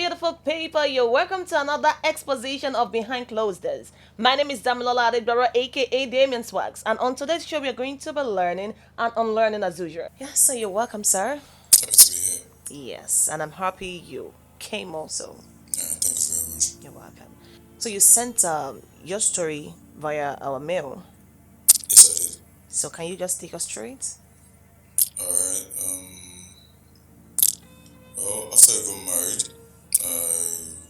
beautiful people. You're welcome to another exposition of Behind Closed Doors. My name is Damilola Adebara, aka Damien Swags, and on today's show, we're going to be learning and unlearning as usual. Yes, so you're welcome, sir. Happy to be here. Yes, and I'm happy you came also. Thank you very much. You're welcome. So you sent your story via our mail. Yes, I did. So can you just take us through it? Alright. Well, after I got married, I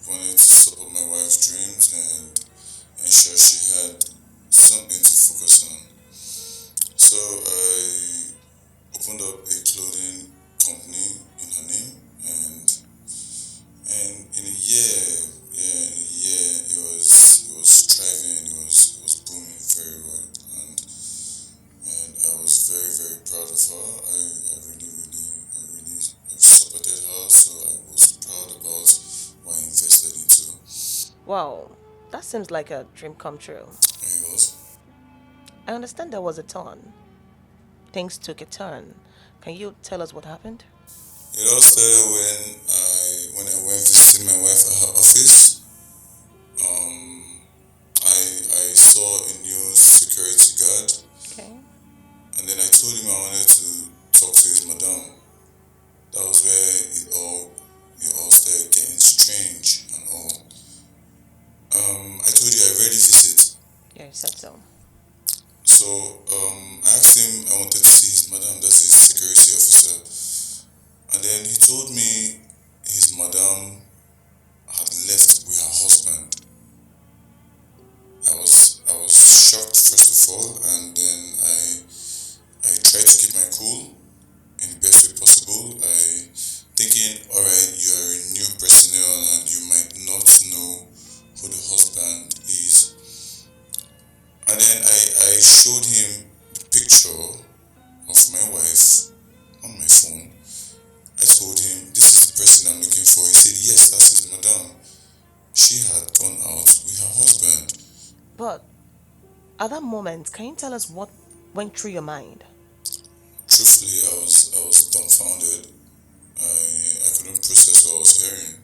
wanted to support my wife's dreams and ensure she had something to focus on. So I opened up a clothing company in her name, and in a year, it was thriving. It was booming very well, and I was very very proud of her. I supported her, so I was proud about what I invested into. Wow, that seems like a dream come true. And it was. I understand there was a turn. Things took a turn. Can you tell us what happened? It all started when I went visiting my wife at her office. Um, I saw a new security guard, Okay. and then I told him I wanted to talk to his madam. That was where it all started getting strange and all. I told you I rarely visit. Yeah, you said so. So I asked him I wanted to see his madam, that's his security officer. And then he told me his madam had left with her husband. I was shocked first of all, and then I tried to keep my cool in the best way possible. I thinking, alright, you are a new personnel and you might not know who the husband is. And then I showed him the picture of my wife on my phone. I told him, this is the person I'm looking for. He said, yes, that's his madam. She had gone out with her husband. But at that moment, can you tell us what went through your mind? Truthfully, I was dumbfounded. I couldn't process what I was hearing.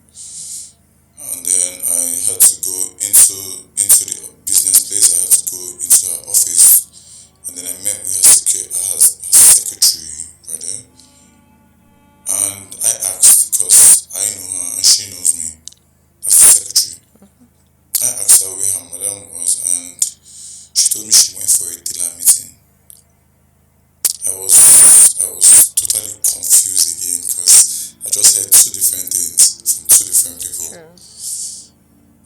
And then I had to go into the business place. I had to go into her office. And then I met with her secretary, brother. And I asked, because I know her and she knows me, that's the secretary. I asked her where her madam was, and she told me she went for a dealer meeting. I was totally confused again because I just heard two different things from two different people. True.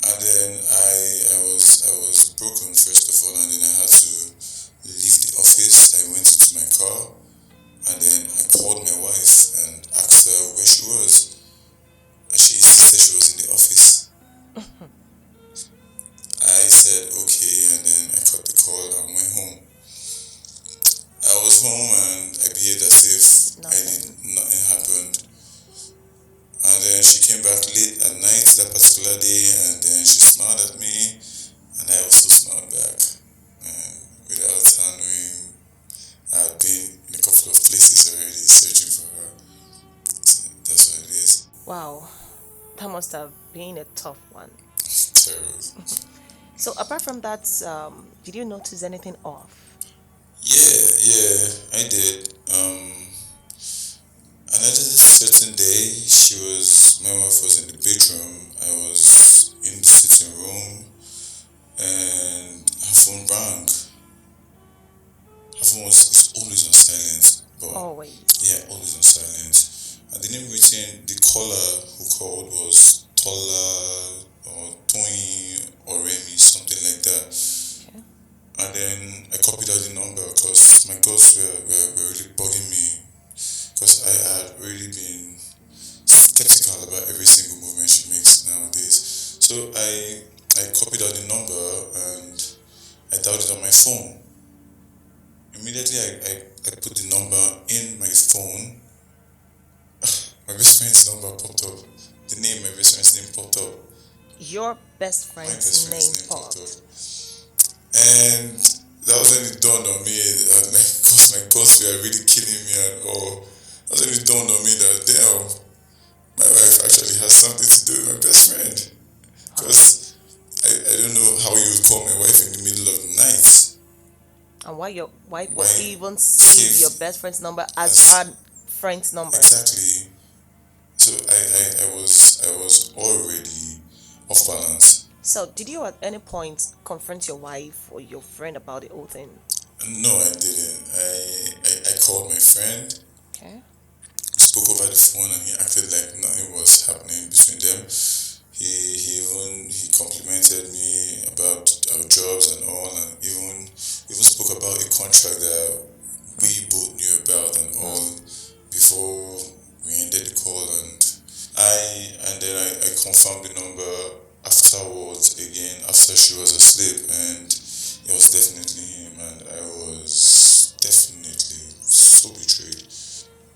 And then I was broken first of all, and then I had to leave the office. I went into my car, and then I called my wife and asked her where she was, and she insisted she was in the office. I said okay, and then I cut the call and went home. I was home and I behaved as if nothing happened. And then she came back late at night that particular day, and then she smiled at me, and I also smiled back. And without her knowing, I had been in a couple of places already searching for her. So that's what it is. Wow, that must have been a tough one. Terrible. So apart from that, did you notice anything off? Yeah, I did. Another certain day, my wife was in the bedroom, I was in the sitting room, and her phone rang. Her phone is always on silent, but Always. yeah, always on silent. And the name written, the caller who called was Tola or Toyin or Remy, something like that. Okay. And then I copied out the number because my goals were really bugging me, because I had really been skeptical about every single movement she makes nowadays. So I copied out the number and I dialed it on my phone. Immediately I put the number in my phone. My best friend's number popped up. The name, my best friend's name popped up. Your best My friend's best friend's name name popped popped. up. And that was when it dawned on me, because my goals were really killing me and all. That's when it dawned on me that, damn, my wife actually has something to do with my why your wife Why would even save your save best friend's number as as her friend's number? exactly? So I was already off balance. So, did you at any point confront your wife or your friend about the whole thing? No, I didn't. I called my friend, Okay. spoke over the phone, and he acted like nothing was happening between them. He complimented me about our jobs and all, and even spoke about a contract that we both knew about and all before we ended the call. And then I confirmed the number afterwards again after she was asleep, and it was definitely him, and I was definitely so betrayed.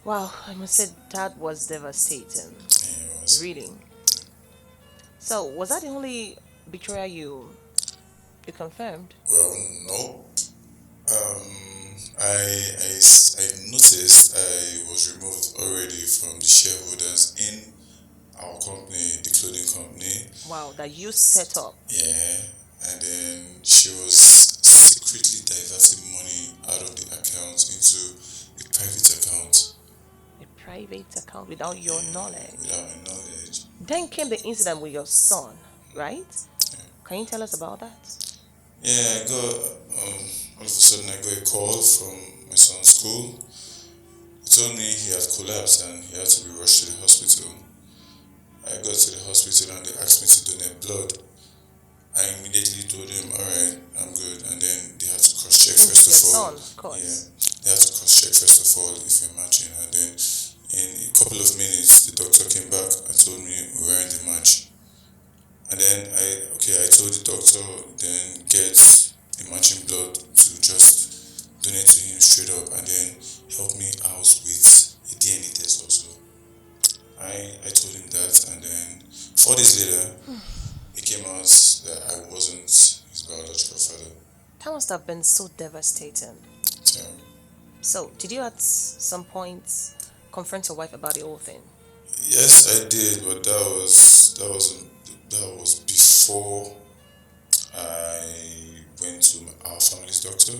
Wow, I must say that was devastating. Yeah, it was. Really. So, was that the only betrayal you confirmed? Well, no. I noticed I was removed already from the shareholders in our company, the clothing company. Wow, that you set up Yeah, and then she was secretly diverting money out of the account into a private account. a private account without your Yeah, knowledge. without my knowledge. Then came the incident with your son, right? Yeah, Can you tell us about that? yeah I got, all of a sudden, I got a call from my son's school. He told me he had collapsed and he had to be rushed to the hospital. I got to the hospital and they asked me to donate blood. I immediately told them, alright, I'm good. And then they had to cross check Since first it's of your all. son, of Yeah, course. they had to cross check first of all if you're matching. And then in a couple of minutes, the doctor came back and told me we weren't the match. And then I told the doctor, then get a matching blood to just donate to him straight up and then help me out with a DNA test also. I told him that, and then 4 days later, it came out that I wasn't his biological father. That must have been so devastating. So, So, did you at some point confront your wife about the whole thing? yes, I did, but that was before I went to our family's doctor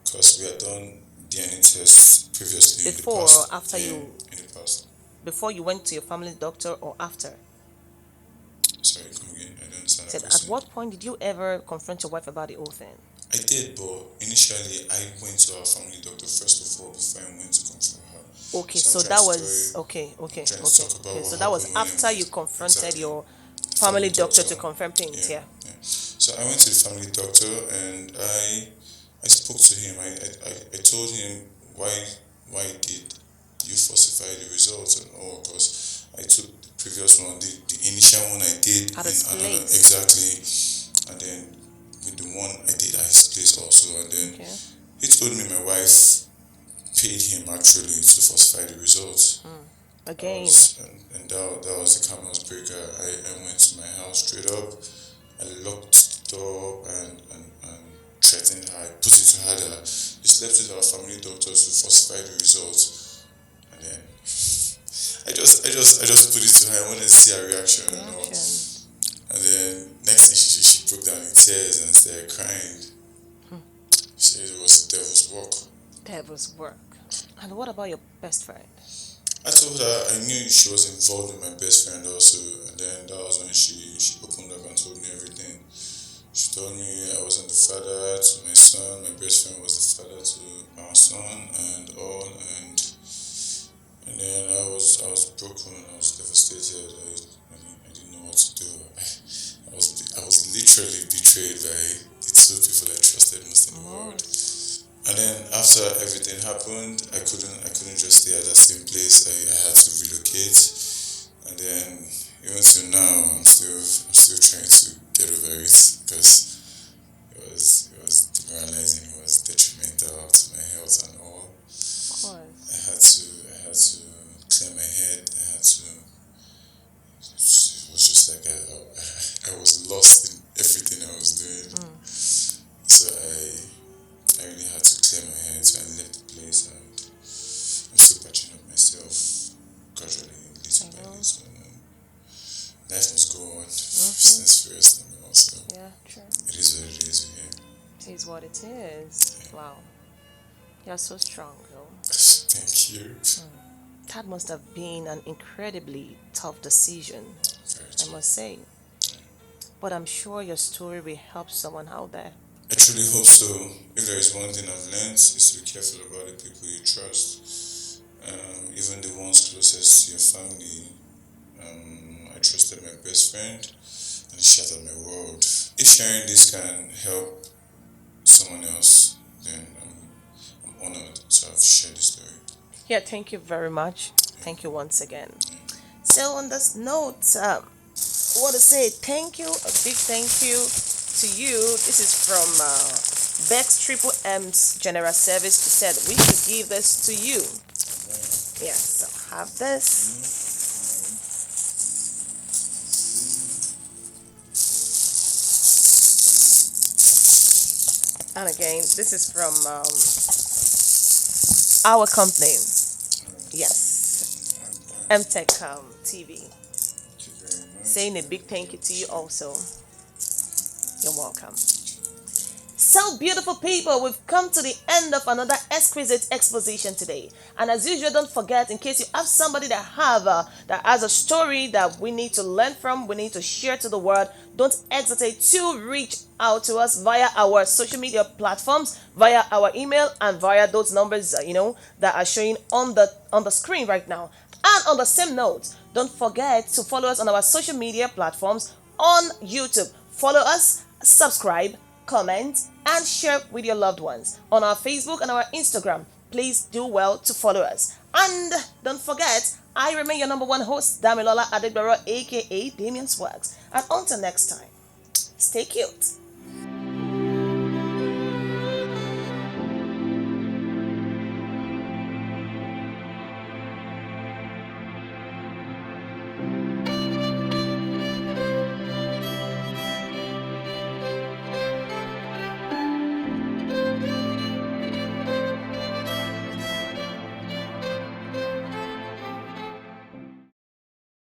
because we had done DNA tests previously in the Before or past. after Yeah, you, in the past. before you went to your family doctor or after? Sorry, come again. I don't understand that Said, at question. what point did you ever confront your wife about the whole thing? I did, but initially I went to our family doctor first of all before I went to confront her. Okay, So I'm so trying that to was story. okay, I'm okay, trying to okay, talk about okay. what So that was happened when I after you went. confronted Exactly. your The family family doctor doctor. to confirm things. Yeah, Yeah. yeah. So I went to the family doctor and I spoke to him. I told him why did you falsify the results and all because I took the previous one, the initial one I did At in his another place. exactly, and then with the one I did at his place also, and then Okay. he told me my wife paid him actually to falsify the results. That Again. was and that was the camel's breaker. I went to my house straight up. I locked the door and threatened her. I put it to her that you slept with our family doctors to falsify the results. And then I just put it to her. I wanted to see her reaction and all. Reaction. And then next thing she broke down in tears and started crying. She said it was the devil's work. Devil's work. And what about your best friend? I told her I knew she was involved with my best friend also, and then that was when she opened up and told me everything. She told me I wasn't the father to my son, my best friend was the father to our son and all, and then I was broken, I was devastated. I didn't know what to do. I was literally betrayed by the two people I trusted most in the world. Most. And then after everything happened, I couldn't just stay at that same place. I had to relocate. And then even till now, I'm still trying to get over it because it was demoralizing. It was detrimental to my health and all. Of I course. had to clear my head. It was just like I was lost in everything I was doing. So I really had to clear my head. So I left the place and I'm still patching up myself gradually, I little by know. little. Life must go on. Since first and also Yeah, true. it is what it is. Okay. It is what it is. Wow. You're so strong, though. Thank you. That must have been an incredibly tough decision, Very I true. must say. But I'm sure your story will help someone out there. I truly hope so. If there is one thing I've learned, is to be careful about the people you trust, even the ones closest to your family. I trusted my best friend and shattered my world. If sharing this can help someone else, then I'm honored to have shared this story. Yeah, thank you very much. Thank you once again. So, on this note, I want to say thank you, a big thank you to you. This is from Bex Triple M's General Service. She said we should give this to you. Yes, so have this. And again, this is from our company. Yes, MTech TV. Thank you very much. Saying a big thank you to you also. You're welcome. So, beautiful people, we've come to the end of another exquisite exposition today. And as usual, don't forget, in case you have somebody that has a story that we need to learn from, we need to share to the world, don't hesitate to reach out to us via our social media platforms, via our email, and via those numbers that are showing on the screen right now. And on the same note, don't forget to follow us on our social media platforms on YouTube. Follow us, subscribe, comment, and share with your loved ones on our Facebook and our Instagram. Please do well to follow us. And don't forget, I remain your number one host, Damilola Adegbaro, aka Damien Swags. And until next time, stay cute.